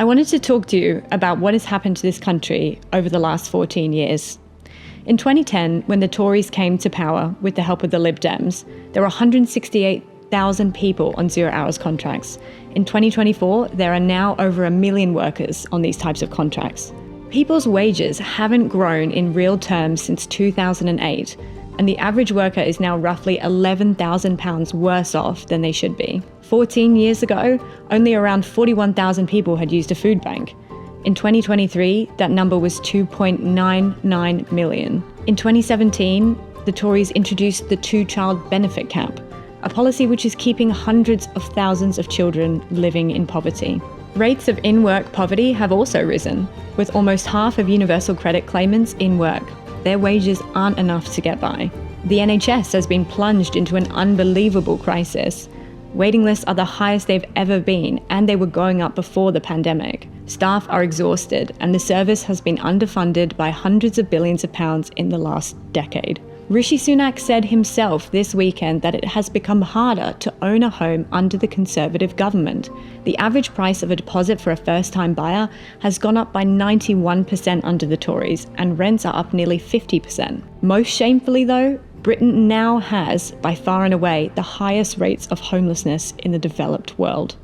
I wanted to talk to you about what has happened to this country over the last 14 years. In 2010, when the Tories came to power with the help of the Lib Dems, there were 168,000 people on 0 hours contracts. In 2024, there are now over 1 million workers on these types of contracts. People's wages haven't grown in real terms since 2008, and the average worker is now roughly £11,000 worse off than they should be. 14 years ago, only around 41,000 people had used a food bank. In 2023, that number was 2.99 million. In 2017, the Tories introduced the two-child benefit cap, a policy which is keeping hundreds of thousands of children living in poverty. Rates of in-work poverty have also risen, with almost half of universal credit claimants in work. Their wages aren't enough to get by. The NHS has been plunged into an unbelievable crisis. Waiting lists are the highest they've ever been, and they were going up before the pandemic. Staff are exhausted, and the service has been underfunded by hundreds of billions of pounds in the last decade. Rishi Sunak said himself this weekend that it has become harder to own a home under the Conservative government. The average price of a deposit for a first-time buyer has gone up by 91% under the Tories, and rents are up nearly 50%. Most shamefully though, Britain now has, by far and away, the highest rates of homelessness in the developed world.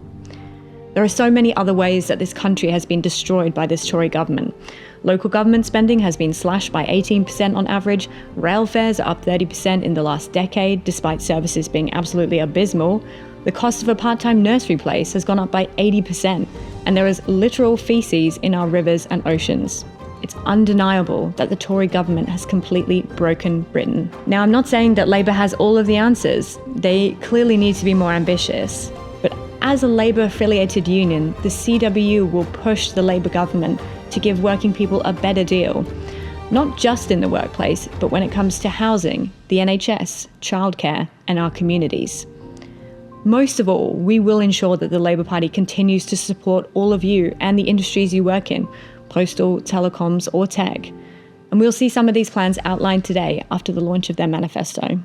There are so many other ways that this country has been destroyed by this Tory government. Local government spending has been slashed by 18% on average, rail fares are up 30% in the last decade, despite services being absolutely abysmal. The cost of a part-time nursery place has gone up by 80%, and there is literal feces in our rivers and oceans. It's undeniable that the Tory government has completely broken Britain. Now, I'm not saying that Labour has all of the answers. They clearly need to be more ambitious. But as a Labour-affiliated union, the CWU will push the Labour government to give working people a better deal. Not just in the workplace, but when it comes to housing, the NHS, childcare, and our communities. Most of all, we will ensure that the Labour Party continues to support all of you and the industries you work in, postal, telecoms, or tech. And we'll see some of these plans outlined today after the launch of their manifesto.